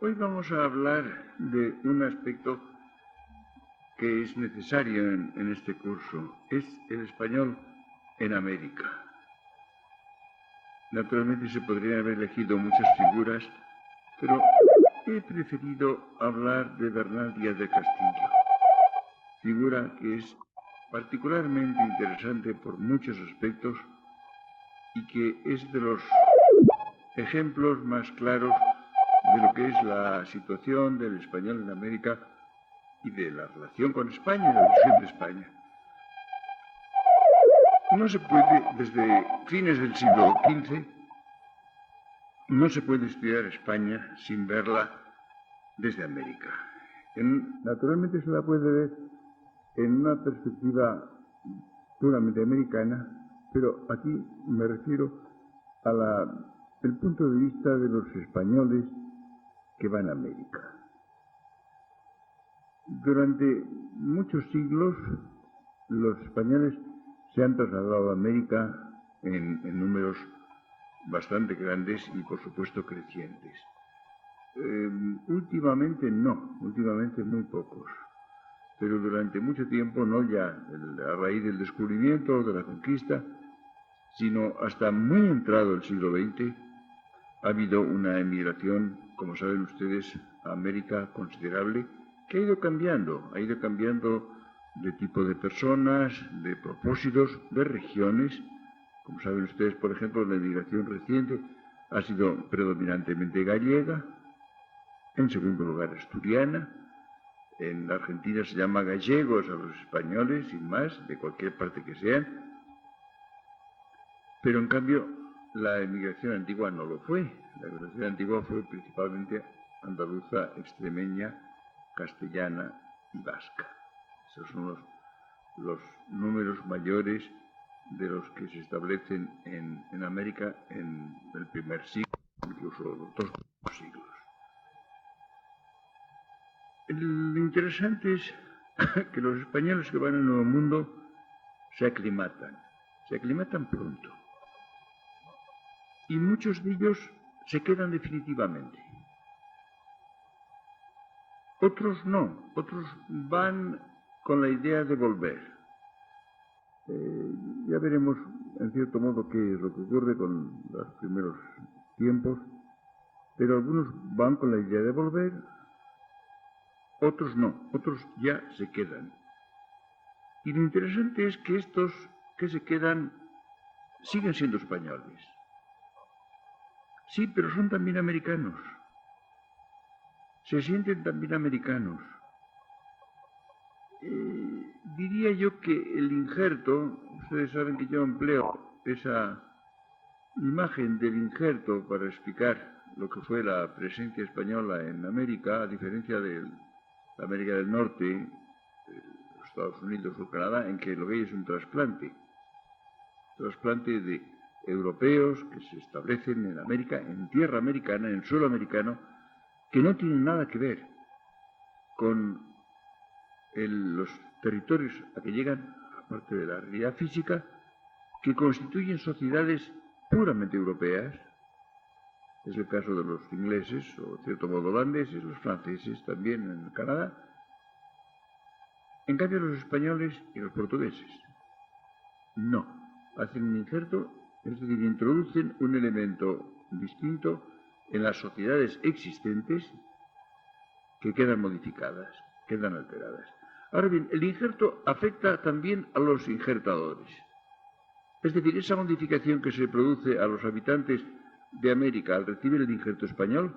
Hoy vamos a hablar de un aspecto que es necesario en este curso. Es el español en América. Naturalmente se podrían haber elegido muchas figuras, pero he preferido hablar de Bernal Díaz de Castillo, figura que es particularmente interesante por muchos aspectos y que es de los ejemplos más claros de lo que es la situación del español en América y de la relación con España, la visión de España. No se puede, desde fines del siglo XV, no se puede estudiar España sin verla desde América. Naturalmente se la puede ver en una perspectiva puramente americana, pero aquí me refiero el punto de vista de los españoles que van a América. Durante muchos siglos, los españoles se han trasladado a América en números bastante grandes y, por supuesto, crecientes. Últimamente no, últimamente muy pocos, pero durante mucho tiempo, no ya a raíz del descubrimiento o de la conquista, sino hasta muy entrado el siglo XX, ha habido una emigración, como saben ustedes, a América considerable, que ha ido cambiando de tipo de personas, de propósitos, de regiones. Como saben ustedes, por ejemplo, la emigración reciente ha sido predominantemente gallega, en segundo lugar asturiana. En la Argentina se llama gallegos a los españoles, sin más, de cualquier parte que sean. Pero en cambio, la emigración antigua no lo fue. La emigración antigua fue principalmente andaluza, extremeña, castellana y vasca. Esos son los números mayores de los que se establecen en América en el primer siglo, incluso los dos siglos. Lo interesante es que los españoles que van al Nuevo Mundo se aclimatan pronto. Y muchos de ellos se quedan definitivamente. Otros no, otros van con la idea de volver. Ya veremos, en cierto modo, qué es lo que ocurre con los primeros tiempos, pero algunos van con la idea de volver, otros no, otros ya se quedan. Y lo interesante es que estos que se quedan siguen siendo españoles. Sí, pero son también americanos. Se sienten también americanos. Diría yo que el injerto, ustedes saben que yo empleo esa imagen del injerto para explicar lo que fue la presencia española en América, a diferencia de la América del Norte, los Estados Unidos o Canadá, en que lo que hay es un trasplante de europeos que se establecen en América, en tierra americana, en suelo americano, que no tienen nada que ver con los territorios a que llegan, aparte de la realidad física, que constituyen sociedades puramente europeas. Es el caso de los ingleses, o de cierto modo holandeses, los franceses también en Canadá. En cambio, los españoles y los portugueses no. Hacen un injerto, es decir, introducen un elemento distinto en las sociedades existentes que quedan modificadas, quedan alteradas. Ahora bien, el injerto afecta también a los injertadores. Es decir, esa modificación que se produce a los habitantes de América al recibir el injerto español,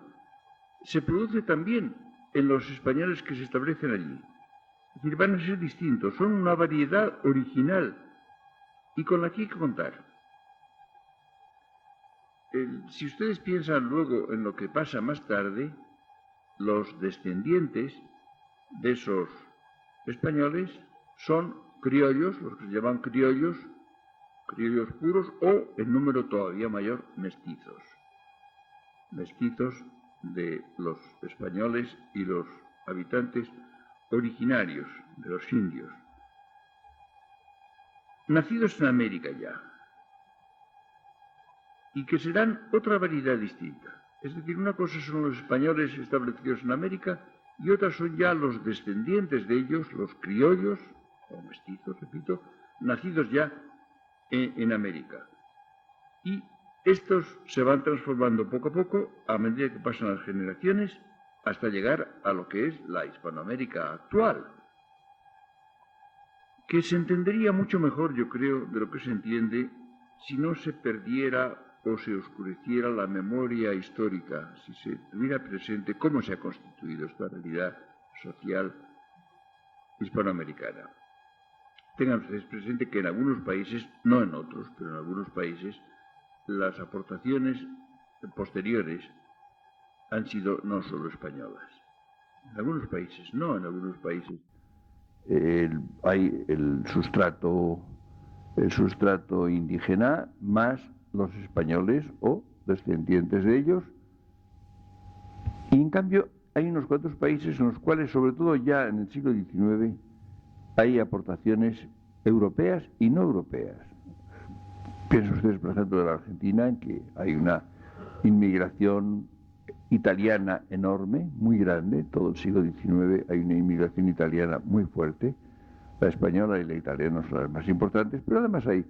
se produce también en los españoles que se establecen allí. Es decir, van a ser distintos, son una variedad original y con la que hay que contar. Si ustedes piensan luego en lo que pasa más tarde, los descendientes de esos españoles son criollos, los que se llaman criollos puros o, en número todavía mayor, mestizos de los españoles y los habitantes originarios de los indios, nacidos en América ya, y que serán otra variedad distinta. Es decir, una cosa son los españoles establecidos en América y otra son ya los descendientes de ellos, los criollos, o mestizos, repito, nacidos ya en América. Y estos se van transformando poco a poco a medida que pasan las generaciones hasta llegar a lo que es la Hispanoamérica actual, que se entendería mucho mejor, yo creo, de lo que se entiende si no se perdiera o se oscureciera la memoria histórica, si se tuviera presente cómo se ha constituido esta realidad social hispanoamericana. Tengan ustedes presente que en algunos países, no en otros, pero en algunos países, las aportaciones posteriores han sido no solo españolas. En algunos países no, en algunos países hay el sustrato indígena más los españoles o descendientes de ellos. Y en cambio hay unos cuantos países en los cuales, sobre todo ya en el siglo XIX, hay aportaciones europeas y no europeas. Piensen ustedes, por ejemplo, de la Argentina, en que hay una inmigración italiana enorme, muy grande. Todo el siglo XIX hay una inmigración italiana muy fuerte. La española y la italiana son las más importantes, pero además hay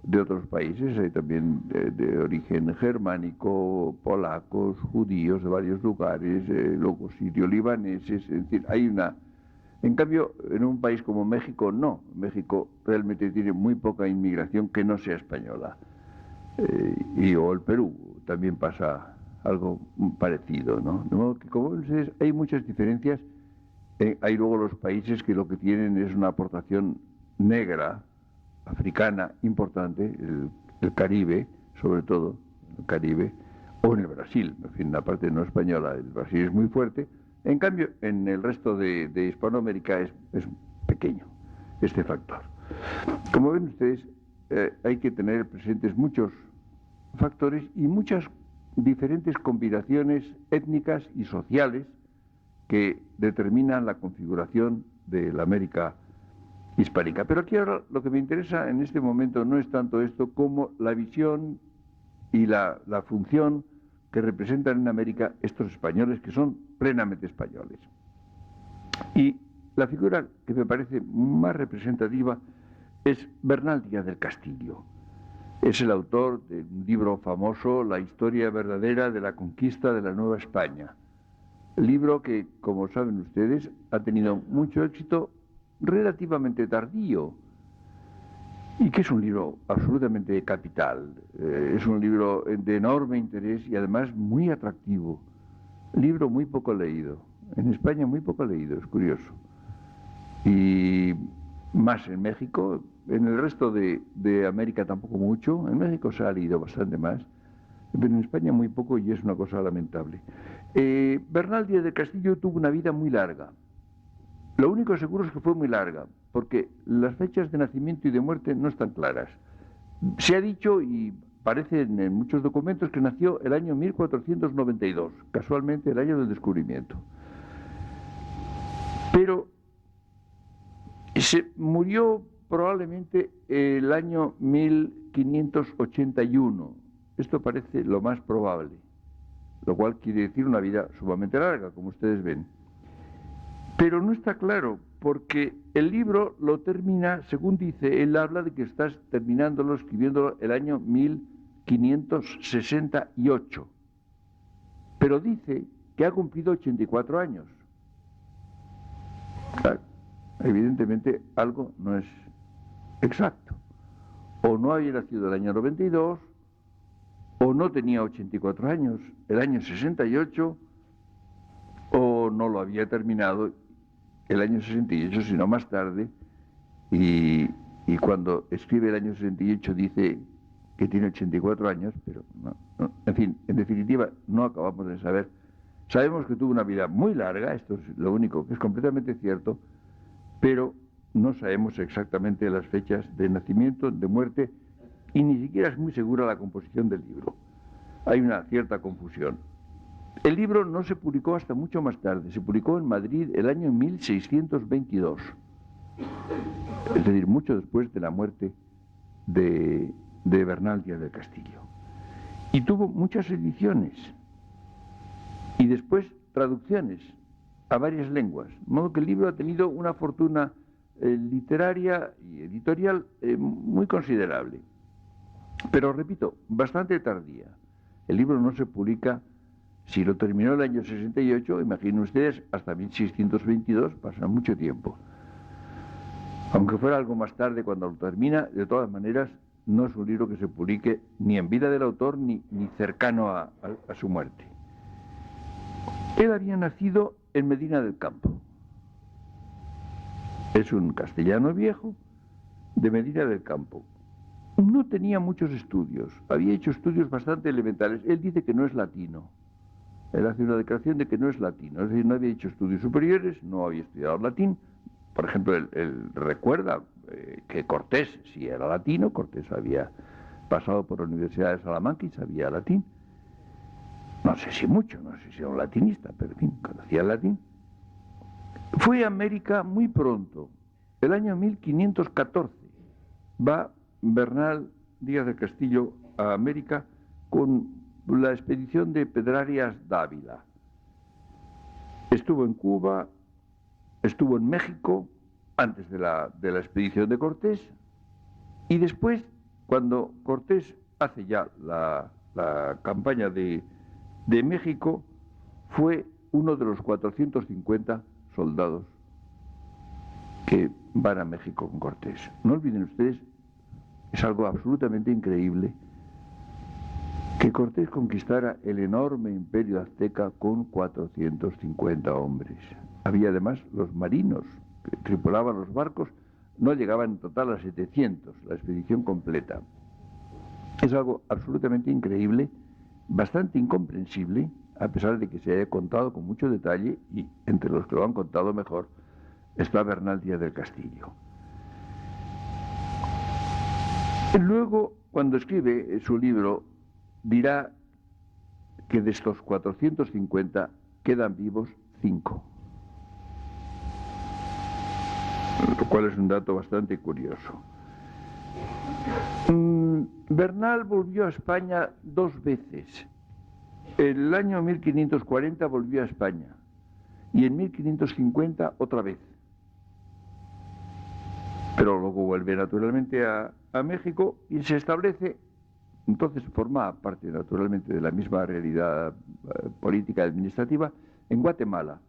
de otros países, hay también de origen germánico, polacos, judíos de varios lugares, luego sirio-libaneses, es decir, hay una... En cambio, en un país como México, no. México realmente tiene muy poca inmigración que no sea española. O el Perú también pasa algo parecido, ¿no? De modo que, como ven ustedes, hay muchas diferencias. Hay luego los países que lo que tienen es una aportación negra, africana, importante, el Caribe, sobre todo, el Caribe, o en el Brasil, en fin, la parte no española, el Brasil es muy fuerte. En cambio, en el resto de Hispanoamérica es pequeño este factor. Como ven ustedes, hay que tener presentes muchos factores y muchas diferentes combinaciones étnicas y sociales que determinan la configuración de la América hispánica. Pero aquí ahora lo que me interesa en este momento no es tanto esto como la visión y la función que representan en América estos españoles que son plenamente españoles. Y la figura que me parece más representativa es Bernal Díaz del Castillo. Es el autor de un libro famoso, La historia verdadera de la conquista de la Nueva España. Libro que, como saben ustedes, ha tenido mucho éxito relativamente tardío y que es un libro absolutamente capital. Es un libro de enorme interés y además muy atractivo. Libro muy poco leído. En España muy poco leído, es curioso. Y más en México, en el resto de América tampoco mucho. En México se ha leído bastante más, pero en España muy poco y es una cosa lamentable. Bernal Díaz del Castillo tuvo una vida muy larga. Lo único seguro es que fue muy larga, porque las fechas de nacimiento y de muerte no están claras. Se ha dicho, y parece en muchos documentos, que nació el año 1492, casualmente el año del descubrimiento. Pero se murió probablemente el año 1581. Esto parece lo más probable, lo cual quiere decir una vida sumamente larga, como ustedes ven. Pero no está claro, porque el libro lo termina, según dice, él habla de que estás terminándolo, escribiéndolo el año 1568. Pero dice que ha cumplido 84 años. Claro, evidentemente algo no es exacto. O no había nacido el año 92, o no tenía 84 años el año 68, o no lo había terminado el año 68, sino más tarde, y cuando escribe el año 68 dice que tiene 84 años, pero no, en fin, en definitiva, no acabamos de saber. Sabemos que tuvo una vida muy larga, esto es lo único que es completamente cierto, pero no sabemos exactamente las fechas de nacimiento, de muerte, y ni siquiera es muy segura la composición del libro. Hay una cierta confusión. El libro no se publicó hasta mucho más tarde, se publicó en Madrid el año 1622, es decir, mucho después de la muerte de Bernal Díaz del Castillo. Y tuvo muchas ediciones, y después traducciones a varias lenguas, de modo que el libro ha tenido una fortuna literaria y editorial muy considerable. Pero repito, bastante tardía. El libro no se publica, si lo terminó el año 68, imaginen ustedes, hasta 1622, pasa mucho tiempo. Aunque fuera algo más tarde cuando lo termina, de todas maneras, no es un libro que se publique ni en vida del autor ni cercano a su muerte. Él había nacido en Medina del Campo. Es un castellano viejo de Medina del Campo. No tenía muchos estudios, había hecho estudios bastante elementales. Él dice que no es latino. Él hace una declaración de que no es latino, es decir, no había hecho estudios superiores, no había estudiado latín. Por ejemplo, él recuerda que Cortés sí era latino, Cortés había pasado por la Universidad de Salamanca y sabía latín. No sé si mucho, no sé si era un latinista, pero en fin, conocía el latín. Fue a América muy pronto, el año 1514. Va Bernal Díaz del Castillo a América con la expedición de Pedrarias Dávila. Estuvo en Cuba, estuvo en México antes de la expedición de Cortés, y después, cuando Cortés hace ya la campaña de México, fue uno de los 450 soldados que van a México con Cortés. No olviden ustedes, es algo absolutamente increíble que Cortés conquistara el enorme imperio azteca con 450 hombres. Había además los marinos que tripulaban los barcos, no llegaban en total a 700, la expedición completa. Es algo absolutamente increíble, bastante incomprensible, a pesar de que se haya contado con mucho detalle, y entre los que lo han contado mejor está Bernal Díaz del Castillo. Luego, cuando escribe su libro, dirá que de estos 450 quedan vivos 5. Lo cual es un dato bastante curioso. Bernal volvió a España 2 veces. En el año 1540 volvió a España y en 1550 otra vez. Pero luego vuelve naturalmente a México y se establece, entonces forma parte naturalmente de la misma realidad política y administrativa, en Guatemala,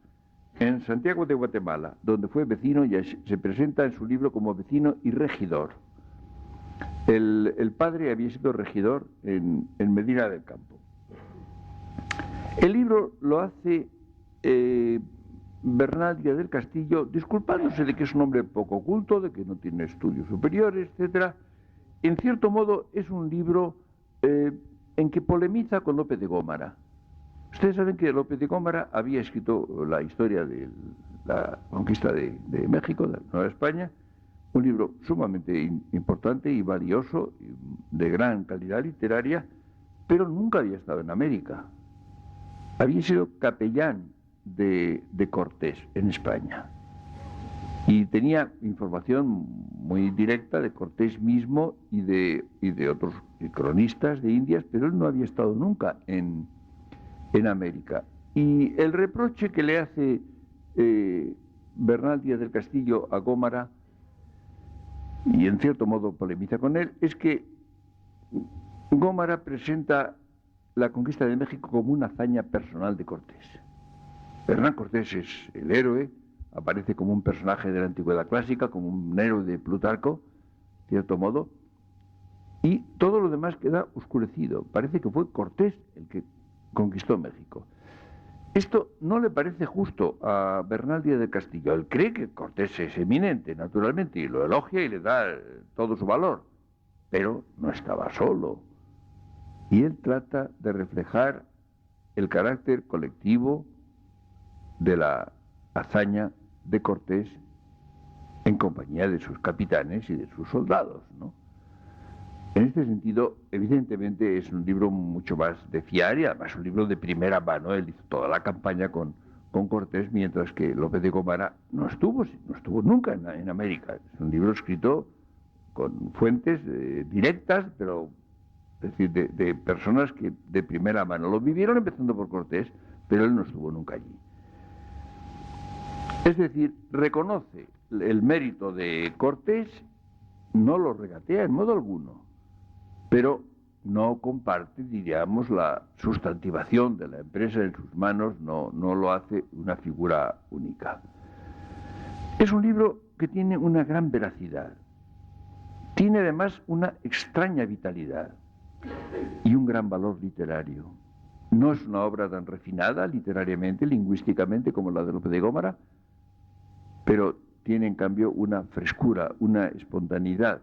en Santiago de Guatemala, donde fue vecino y se presenta en su libro como vecino y regidor. El padre había sido regidor en Medina del Campo. El libro lo hace Bernal Díaz del Castillo, disculpándose de que es un hombre poco culto, de que no tiene estudios superiores, etc. En cierto modo es un libro en que polemiza con López de Gómara. Ustedes saben que López de Gómara había escrito la historia de la conquista de México, de la Nueva España, un libro sumamente importante y valioso, de gran calidad literaria, pero nunca había estado en América. Había sido capellán de Cortés en España y tenía información muy directa de Cortés mismo y de otros cronistas de Indias, pero él no había estado nunca en América. Y el reproche que le hace Bernal Díaz del Castillo a Gómara, y en cierto modo polemiza con él, es que Gómara presenta la conquista de México como una hazaña personal de Cortés. Hernán Cortés es el héroe, aparece como un personaje de la antigüedad clásica, como un héroe de Plutarco, de cierto modo, y todo lo demás queda oscurecido. Parece que fue Cortés el que conquistó México. Esto no le parece justo a Bernal Díaz de Castillo. Él cree que Cortés es eminente, naturalmente, y lo elogia y le da todo su valor, pero no estaba solo. Y él trata de reflejar el carácter colectivo de la hazaña de Cortés en compañía de sus capitanes y de sus soldados, ¿no? En este sentido, evidentemente es un libro mucho más de fiar y además un libro de primera mano. Él hizo toda la campaña con Cortés, mientras que López de Gómara no estuvo nunca en América. Es un libro escrito con fuentes directas, pero es decir, de personas que de primera mano lo vivieron, empezando por Cortés. pero él no estuvo nunca allí. Es decir, reconoce el mérito de Cortés, no lo regatea en modo alguno, pero no comparte, diríamos, la sustantivación de la empresa en sus manos, no lo hace una figura única. Es un libro que tiene una gran veracidad, tiene además una extraña vitalidad y un gran valor literario. No es una obra tan refinada literariamente, lingüísticamente, como la de Lope de Gómara, pero tiene en cambio una frescura, una espontaneidad,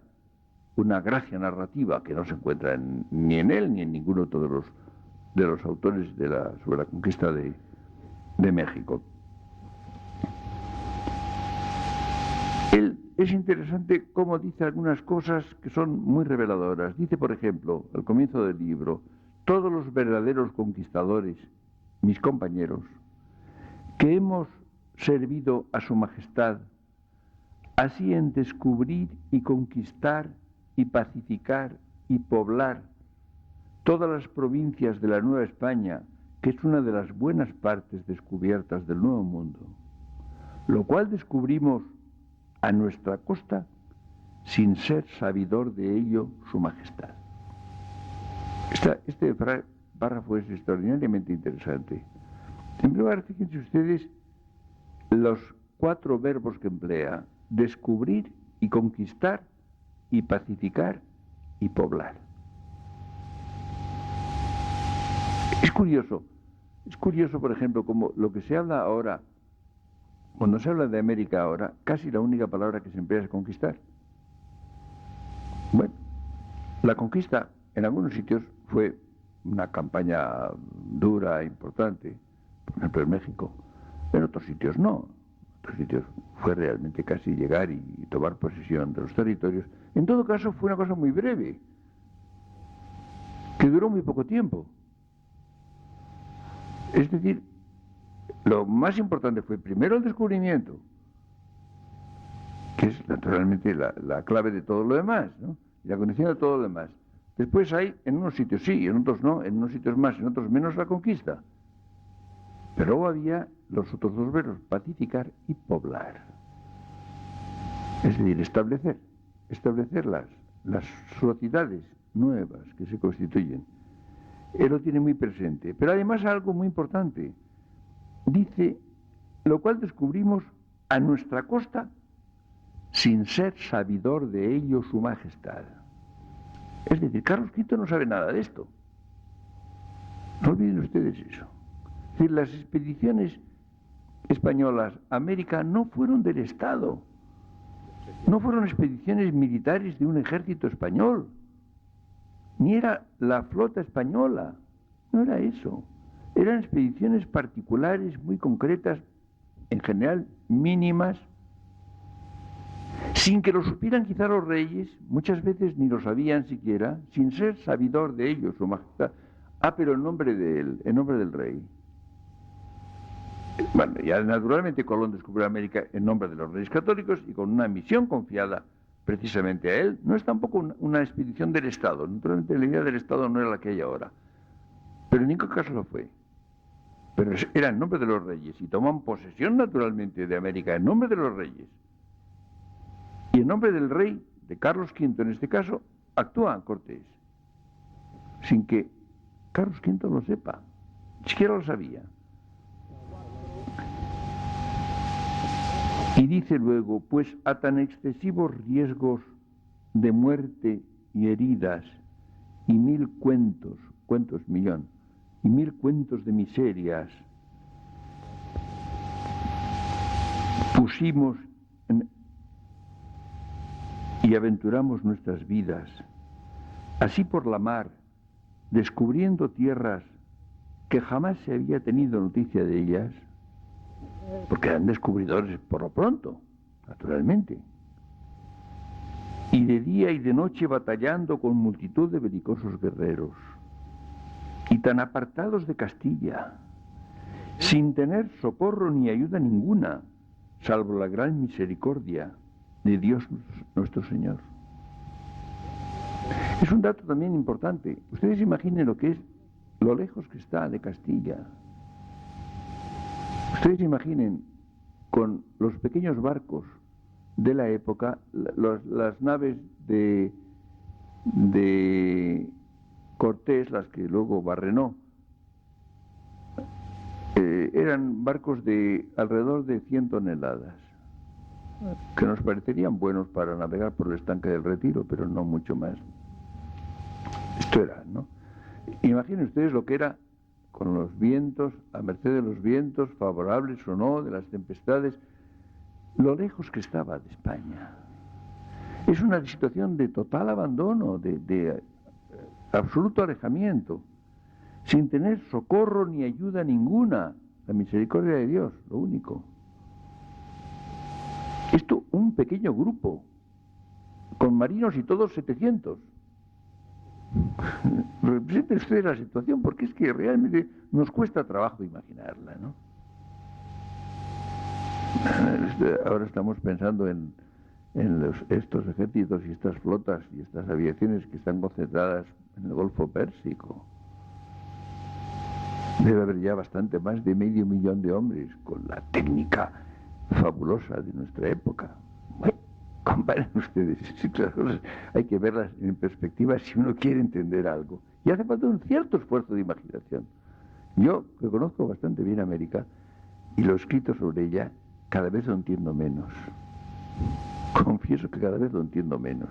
una gracia narrativa que no se encuentra ni en él ni en ningún otro de los autores sobre la conquista de México. Es interesante cómo dice algunas cosas que son muy reveladoras. Dice, por ejemplo, al comienzo del libro: todos los verdaderos conquistadores, mis compañeros, que hemos servido a su majestad, así en descubrir y conquistar y pacificar y poblar todas las provincias de la Nueva España, que es una de las buenas partes descubiertas del Nuevo Mundo, lo cual descubrimos a nuestra costa sin ser sabidor de ello su majestad. Este párrafo es extraordinariamente interesante. En primer lugar, fíjense ustedes los 4 verbos que emplea: descubrir y conquistar y pacificar y poblar. Es curioso, por ejemplo, como lo que se habla ahora, cuando se habla de América ahora, casi la única palabra que se emplea es conquistar. Bueno, la conquista en algunos sitios fue una campaña dura, importante, por ejemplo en México. En otros sitios no. En otros sitios fue realmente casi llegar y tomar posesión de los territorios. En todo caso fue una cosa muy breve, que duró muy poco tiempo. Es decir, lo más importante fue primero el descubrimiento, que es naturalmente la clave de todo lo demás, ¿no? Y la condición de todo lo demás. Después hay, en unos sitios sí, en otros no, en unos sitios más, en otros menos, la conquista. Pero luego había los otros 2 verbos: pacificar y poblar. Es decir, establecer las sociedades nuevas que se constituyen. Él lo tiene muy presente. Pero además algo muy importante. Dice, lo cual descubrimos a nuestra costa sin ser sabidor de ello su majestad. Es decir, Carlos V no sabe nada de esto. No olviden ustedes eso. Es decir, las expediciones españolas a América no fueron del Estado, no fueron expediciones militares de un ejército español, ni era la flota española, no era eso. Eran expediciones particulares, muy concretas, en general mínimas, sin que lo supieran quizá los reyes, muchas veces ni lo sabían siquiera, sin ser sabidor de ellos su majestad. Pero en nombre del rey. Bueno, ya naturalmente Colón descubrió América en nombre de los reyes católicos y con una misión confiada precisamente a él. No es tampoco una expedición del Estado, naturalmente la idea del Estado no era la que hay ahora, pero en ningún caso lo fue. Pero era en nombre de los reyes y toman posesión naturalmente de América en nombre de los reyes. Y en nombre del rey, de Carlos V en este caso, actúa Cortés, sin que Carlos V lo sepa, ni siquiera lo sabía. Y dice luego, pues a tan excesivos riesgos de muerte y heridas y 1000 cuentos, millón, y 1000 cuentos de miserias, pusimos y aventuramos nuestras vidas, así por la mar, descubriendo tierras que jamás se había tenido noticia de ellas, porque eran descubridores por lo pronto, naturalmente, y de día y de noche batallando con multitud de belicosos guerreros, y tan apartados de Castilla, sin tener socorro ni ayuda ninguna, salvo la gran misericordia de Dios nuestro Señor. Es un dato también importante. Ustedes imaginen lo lejos que está de Castilla. Ustedes imaginen, con los pequeños barcos de la época, las naves de Cortés, las que luego Barrenó, eran barcos de alrededor de 100 toneladas, que nos parecerían buenos para navegar por el estanque del Retiro, pero no mucho más. Esto era, ¿no? Imaginen ustedes lo que era con los vientos, a merced de los vientos, favorables o no, de las tempestades, lo lejos que estaba de España. Es una situación de total abandono, de absoluto alejamiento, sin tener socorro ni ayuda ninguna, la misericordia de Dios, lo único. Esto, un pequeño grupo, con marinos y todos 700. Representen ustedes la situación, porque es que realmente nos cuesta trabajo imaginarla, ¿no? Ahora estamos pensando en estos ejércitos y estas flotas y estas aviaciones que están concentradas en el Golfo Pérsico. Debe haber ya bastante más de 500.000 de hombres con la técnica fabulosa de nuestra época. Bueno, comparen ustedes, las cosas hay que verlas en perspectiva si uno quiere entender algo. Y hace falta un cierto esfuerzo de imaginación. Yo, que conozco bastante bien América, y lo escrito sobre ella, cada vez lo entiendo menos. Confieso que cada vez lo entiendo menos.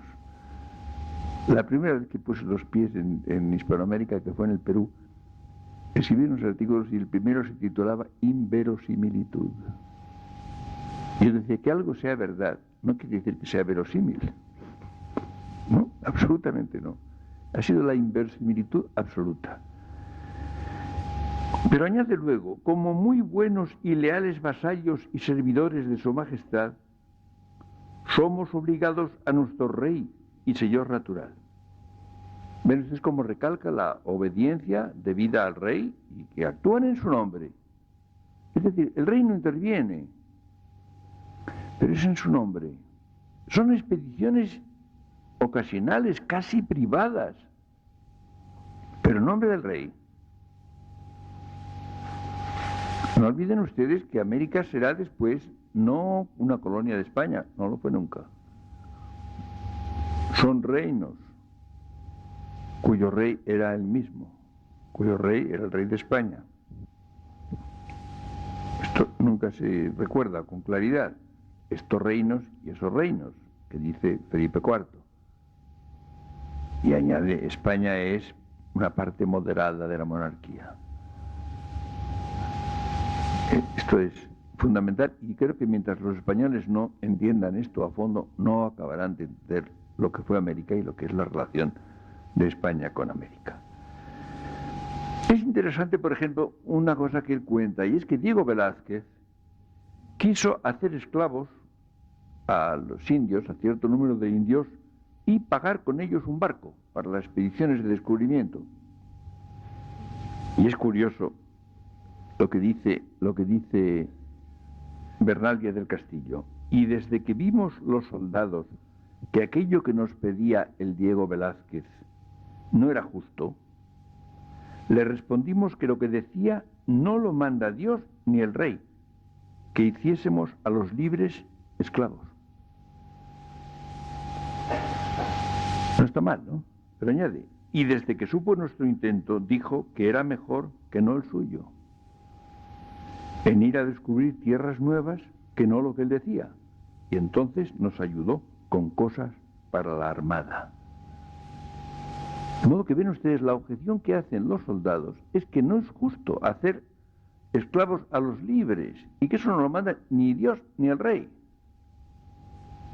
La primera vez que puse los pies en Hispanoamérica, que fue en el Perú, escribí unos artículos y el primero se titulaba Inverosimilitud. Y yo decía que algo sea verdad, no quiere decir que sea verosímil. No, absolutamente no. Ha sido la inverosimilitud absoluta. Pero añade luego, como muy buenos y leales vasallos y servidores de su majestad, somos obligados a nuestro rey y señor natural. ¿Ven ustedes cómo recalca la obediencia debida al rey y que actúan en su nombre? Es decir, el rey no interviene, pero es en su nombre. Son expediciones ocasionales, casi privadas, pero en nombre del rey. No olviden ustedes que América será después no una colonia de España, no lo fue nunca. Son reinos cuyo rey era el mismo, cuyo rey era el rey de España. Esto nunca se recuerda con claridad. Estos reinos y esos reinos, que dice Felipe IV. Y añade, España es una parte moderada de la monarquía. Esto es fundamental y creo que mientras los españoles no entiendan esto a fondo, no acabarán de entender lo que fue América y lo que es la relación de España con América. Es interesante, por ejemplo, una cosa que él cuenta, y es que Diego Velázquez quiso hacer esclavos a los indios, a cierto número de indios, y pagar con ellos un barco para las expediciones de descubrimiento. Y es curioso lo que dice Bernal Díaz del Castillo. Y desde que vimos los soldados que aquello que nos pedía el Diego Velázquez no era justo, le respondimos que lo que decía no lo manda Dios ni el rey, que hiciésemos a los libres esclavos. No está mal, ¿no? Pero añade, y desde que supo nuestro intento, dijo que era mejor que no el suyo, en ir a descubrir tierras nuevas que no lo que él decía. Y entonces nos ayudó con cosas para la armada. De modo que ven ustedes, la objeción que hacen los soldados es que no es justo hacer esclavos a los libres y que eso no lo manda ni Dios ni el rey.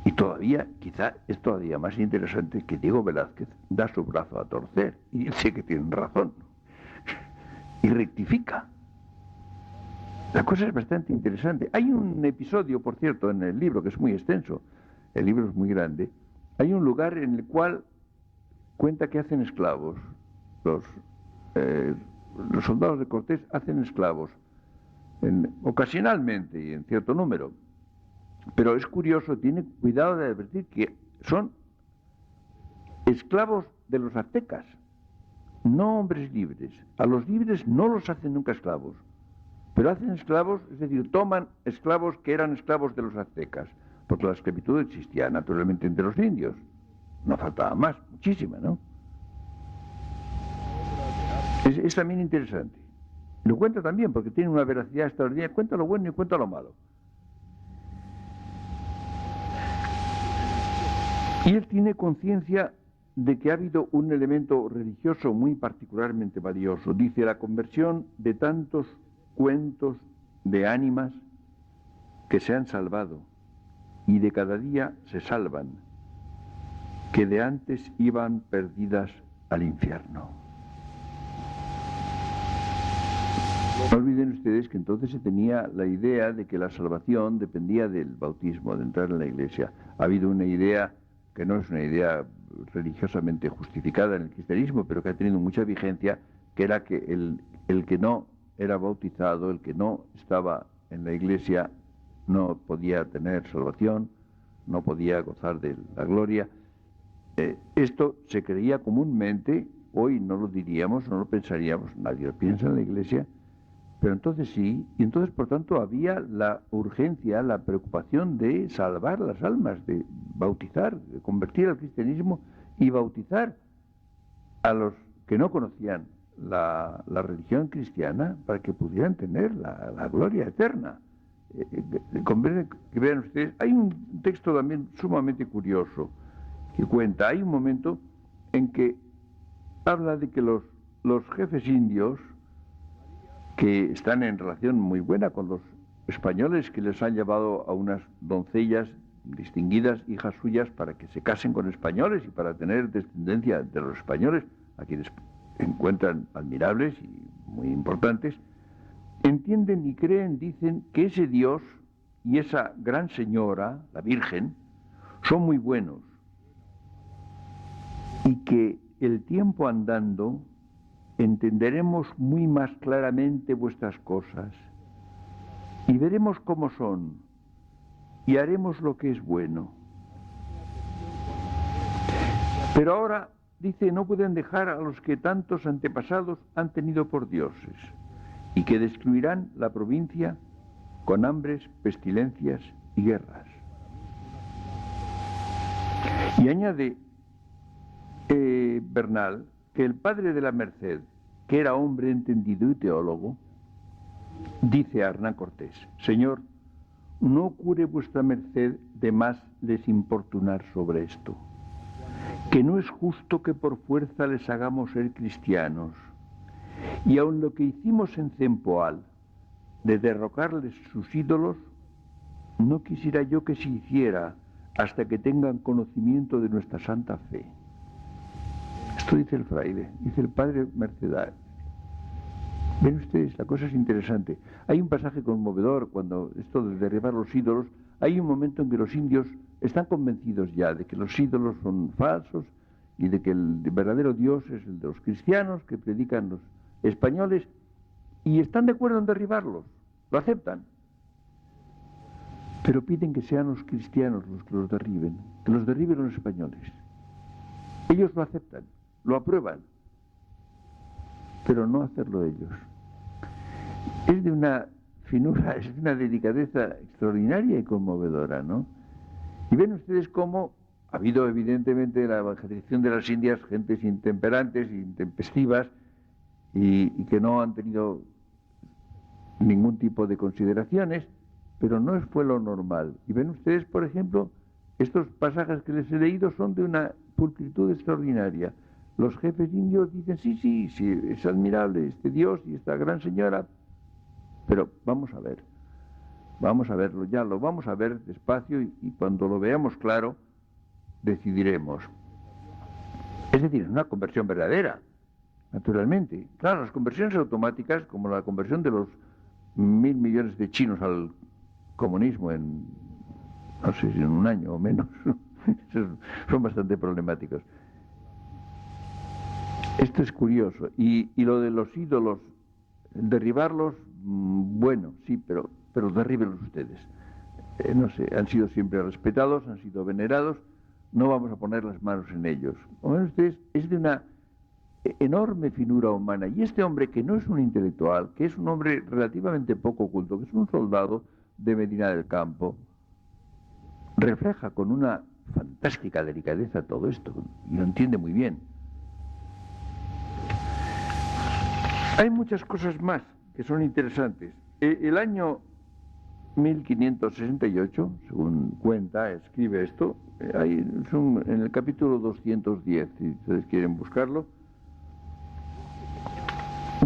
Y todavía, quizá es todavía más interesante que Diego Velázquez da su brazo a torcer y dice que tienen razón y rectifica. La cosa es bastante interesante. Hay un episodio, por cierto, en el libro que es muy extenso, el libro es muy grande, hay un lugar en el cual cuenta que hacen esclavos, los soldados de Cortés hacen esclavos, ocasionalmente y en cierto número. Pero es curioso, tiene cuidado de advertir que son esclavos de los aztecas, no hombres libres. A los libres no los hacen nunca esclavos. Pero hacen esclavos, es decir, toman esclavos que eran esclavos de los aztecas, porque la esclavitud existía naturalmente entre los indios. No faltaba más, muchísima, ¿no? Es también interesante. Lo cuenta también porque tiene una veracidad extraordinaria. Cuenta lo bueno y cuenta lo malo. Y él tiene conciencia de que ha habido un elemento religioso muy particularmente valioso. Dice, la conversión de tantos cuentos de ánimas que se han salvado y de cada día se salvan, que de antes iban perdidas al infierno. No olviden ustedes que entonces se tenía la idea de que la salvación dependía del bautismo, de entrar en la iglesia. Ha habido una idea que no es una idea religiosamente justificada en el cristianismo, pero que ha tenido mucha vigencia, que era que el que no era bautizado, el que no estaba en la iglesia, no podía tener salvación, no podía gozar de la gloria. Esto se creía comúnmente, hoy no lo diríamos, no lo pensaríamos, nadie lo piensa en la iglesia, pero entonces sí, y entonces por tanto había la urgencia, la preocupación de salvar las almas, de bautizar, de convertir al cristianismo y bautizar a los que no conocían la religión cristiana para que pudieran tener la gloria eterna. Conviene que vean ustedes, hay un texto también sumamente curioso que cuenta, hay un momento en que habla de que los jefes indios, que están en relación muy buena con los españoles, que les han llevado a unas doncellas distinguidas, hijas suyas, para que se casen con españoles y para tener descendencia de los españoles, a quienes encuentran admirables y muy importantes, entienden y creen, dicen, que ese Dios y esa gran señora, la Virgen, son muy buenos y que el tiempo andando entenderemos muy más claramente vuestras cosas y veremos cómo son y haremos lo que es bueno. Pero ahora, dice, no pueden dejar a los que tantos antepasados han tenido por dioses y que destruirán la provincia con hambres, pestilencias y guerras. Y añade Bernal que el padre de la Merced, que era hombre entendido y teólogo, dice a Hernán Cortés: Señor, no cure vuestra merced de más les importunar sobre esto, que no es justo que por fuerza les hagamos ser cristianos, y aun lo que hicimos en Cempoal, de derrocarles sus ídolos, no quisiera yo que se hiciera hasta que tengan conocimiento de nuestra santa fe. Esto dice el fraile, dice el padre Mercedar. Ven ustedes, la cosa es interesante. Hay un pasaje conmovedor cuando esto de derribar los ídolos, hay un momento en que los indios están convencidos ya de que los ídolos son falsos y de que el verdadero Dios es el de los cristianos que predican los españoles, y están de acuerdo en derribarlos, lo aceptan. Pero piden que sean los cristianos los que los derriben los españoles. Ellos lo aceptan, lo aprueban, pero no hacerlo ellos. Es de una finura, es de una delicadeza extraordinaria y conmovedora, ¿no? Y ven ustedes cómo ha habido evidentemente la evangelización de las Indias, gentes intemperantes, intempestivas, y que no han tenido ningún tipo de consideraciones, pero no fue lo normal. Y ven ustedes, por ejemplo, estos pasajes que les he leído son de una pulcritud extraordinaria. Los jefes indios dicen, sí, es admirable este Dios y esta gran señora, pero vamos a verlo, ya lo vamos a ver despacio y cuando lo veamos claro, decidiremos. Es decir, es una conversión verdadera, naturalmente. Claro, las conversiones automáticas, como la conversión de los 1.000 millones de chinos al comunismo en, no sé si en un año o menos, son bastante problemáticos. Esto es curioso. Y lo de los ídolos, derribarlos, bueno, sí, pero derríbenlos ustedes. No sé, han sido siempre respetados, han sido venerados, no vamos a poner las manos en ellos. O menos ustedes, es de una enorme finura humana. Y este hombre, que no es un intelectual, que es un hombre relativamente poco culto, que es un soldado de Medina del Campo, refleja con una fantástica delicadeza todo esto y lo entiende muy bien. Hay muchas cosas más que son interesantes. El año 1568, según cuenta, escribe esto, en el capítulo 210, si ustedes quieren buscarlo,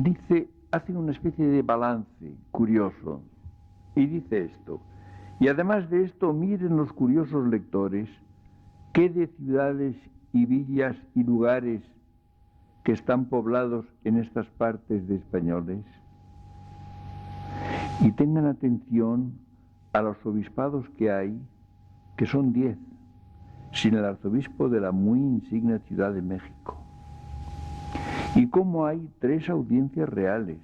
dice, hace una especie de balance curioso y dice esto: y además de esto, miren los curiosos lectores qué de ciudades y villas y lugares que están poblados en estas partes de españoles, y tengan atención a los obispados que hay, que son 10, sin el arzobispo de la muy insigne Ciudad de México, y cómo hay 3 audiencias reales,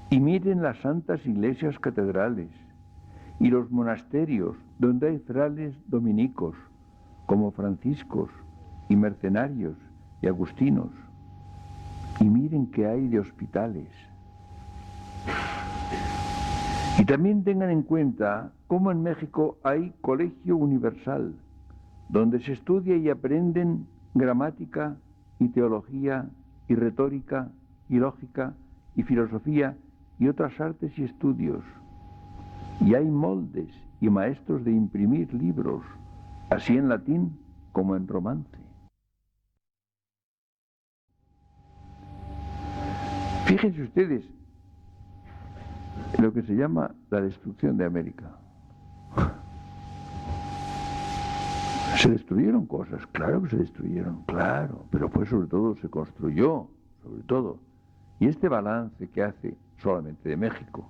y miren las santas iglesias catedrales, y los monasterios donde hay frailes dominicos, como franciscos, y mercenarios, y agustinos, y miren qué hay de hospitales. Y también tengan en cuenta cómo en México hay colegio universal, donde se estudia y aprenden gramática y teología y retórica y lógica y filosofía y otras artes y estudios. Y hay moldes y maestros de imprimir libros, así en latín como en romance. Fíjense ustedes en lo que se llama la destrucción de América. Se destruyeron cosas, claro que se destruyeron, claro, pero pues sobre todo se construyó, sobre todo. Y este balance que hace solamente de México,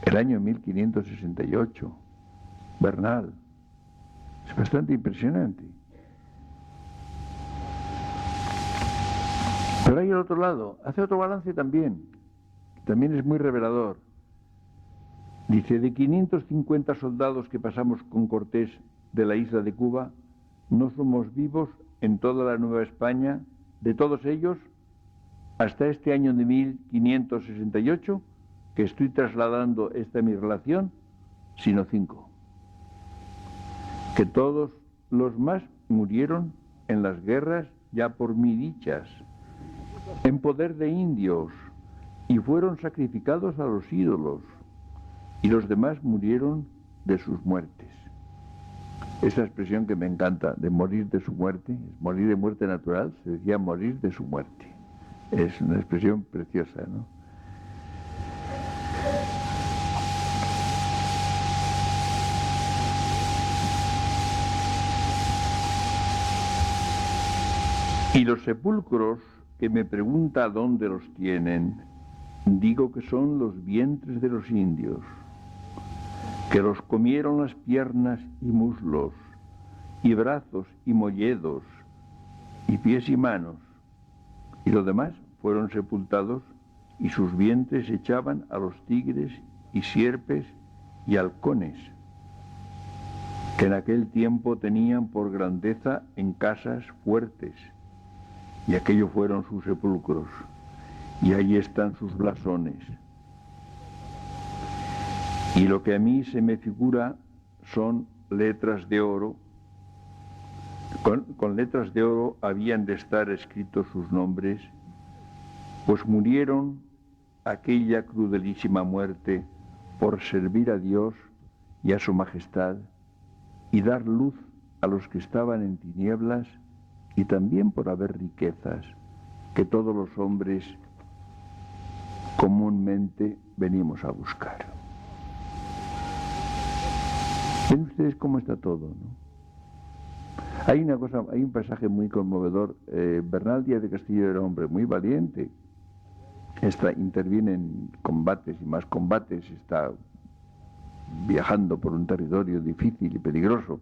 el año 1568, Bernal, es bastante impresionante. Pero hay el otro lado, hace otro balance también es muy revelador. Dice, de 550 soldados que pasamos con Cortés de la isla de Cuba, no somos vivos en toda la Nueva España, de todos ellos, hasta este año de 1568, que estoy trasladando esta mi relación, sino 5. Que todos los más murieron en las guerras ya por mí dichas, en poder de indios, y fueron sacrificados a los ídolos, y los demás murieron de sus muertes. Esa expresión que me encanta, de morir de su muerte, morir de muerte natural, se decía morir de su muerte. Es una expresión preciosa, ¿no? Y los sepulcros, que me pregunta dónde los tienen, digo que son los vientres de los indios, que los comieron las piernas y muslos, y brazos y molledos, y pies y manos, y lo demás fueron sepultados, y sus vientres echaban a los tigres y sierpes y halcones, que en aquel tiempo tenían por grandeza en casas fuertes, y aquellos fueron sus sepulcros, y allí están sus blasones. Y lo que a mí se me figura son letras de oro. Con letras de oro habían de estar escritos sus nombres, pues murieron aquella crudelísima muerte por servir a Dios y a su majestad y dar luz a los que estaban en tinieblas, y también por haber riquezas que todos los hombres comúnmente venimos a buscar. ¿Ven ustedes cómo está todo, no? Hay un pasaje muy conmovedor. Bernal Díaz de Castillo era un hombre muy valiente. Interviene en combates y más combates, está viajando por un territorio difícil y peligroso.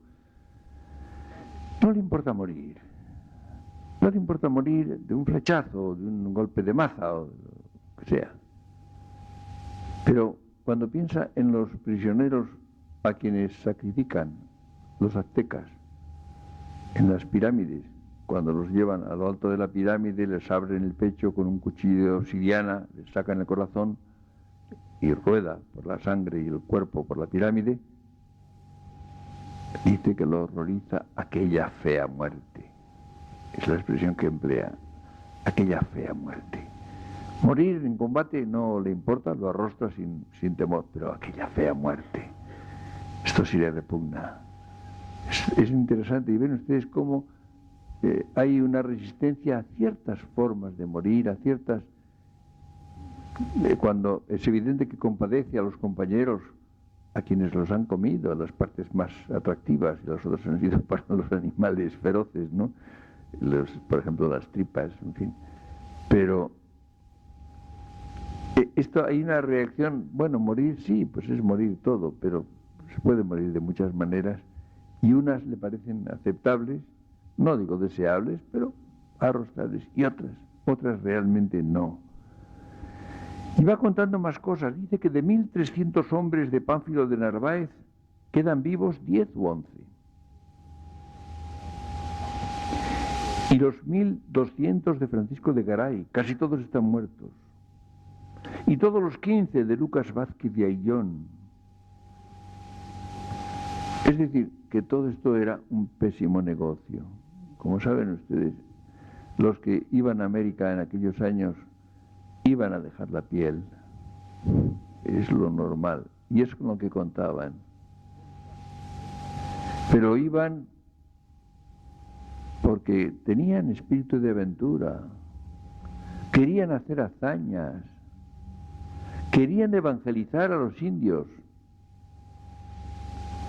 No le importa morir. No le importa morir de un flechazo, de un golpe de maza, o lo que sea. Pero cuando piensa en los prisioneros a quienes sacrifican los aztecas en las pirámides, cuando los llevan a lo alto de la pirámide, les abren el pecho con un cuchillo de obsidiana, les sacan el corazón y rueda por la sangre y el cuerpo por la pirámide, dice que lo horroriza aquella fea muerte. Es la expresión que emplea, aquella fea muerte. Morir en combate no le importa, lo arrostra sin temor, pero aquella fea muerte, esto sí le repugna. Es interesante, y ven ustedes cómo hay una resistencia a ciertas formas de morir, a ciertas... cuando es evidente que compadece a los compañeros, a quienes los han comido, a las partes más atractivas, y las otras han sido para los animales feroces, ¿no? Por ejemplo, las tripas, en fin. Pero esto hay una reacción, bueno, morir sí, pues es morir todo, pero se puede morir de muchas maneras, y unas le parecen aceptables, no digo deseables, pero arrostrables, y otras realmente no. Y va contando más cosas. Dice que de 1.300 hombres de Pánfilo de Narváez quedan vivos 10 u 11. Y los 1.200 de Francisco de Garay, casi todos están muertos. Y todos los 15 de Lucas Vázquez de Ayllón. Es decir, que todo esto era un pésimo negocio. Como saben ustedes, los que iban a América en aquellos años iban a dejar la piel. Es lo normal. Y es con lo que contaban. Pero iban porque tenían espíritu de aventura. Querían hacer hazañas. Querían evangelizar a los indios.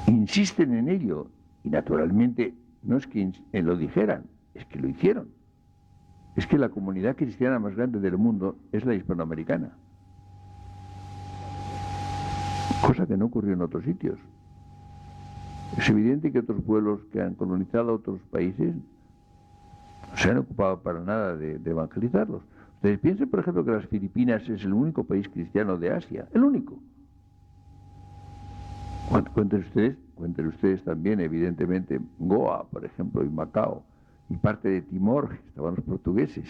Insisten en ello. Y naturalmente no es que lo dijeran, es que lo hicieron. Es que la comunidad cristiana más grande del mundo es la hispanoamericana. Cosa que no ocurrió en otros sitios. Es evidente que otros pueblos que han colonizado otros países no se han ocupado para nada de evangelizarlos. Ustedes piensen, por ejemplo, que las Filipinas es el único país cristiano de Asia, el único. Cuenten ustedes también, evidentemente, Goa, por ejemplo, y Macao, y parte de Timor, que estaban los portugueses.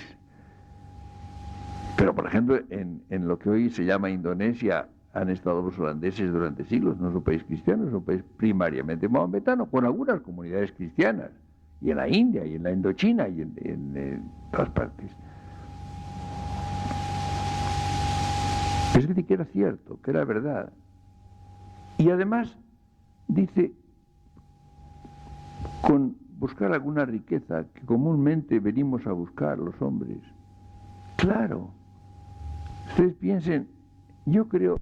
Pero, por ejemplo, en lo que hoy se llama Indonesia, han estado los holandeses durante siglos. No es un país cristiano, es un país primariamente mahometano, con algunas comunidades cristianas, y en la India, y en la Indochina, y en todas partes. Es decir, que era cierto, que era verdad. Y además, dice, con buscar alguna riqueza que comúnmente venimos a buscar los hombres. Claro, ustedes piensen, yo creo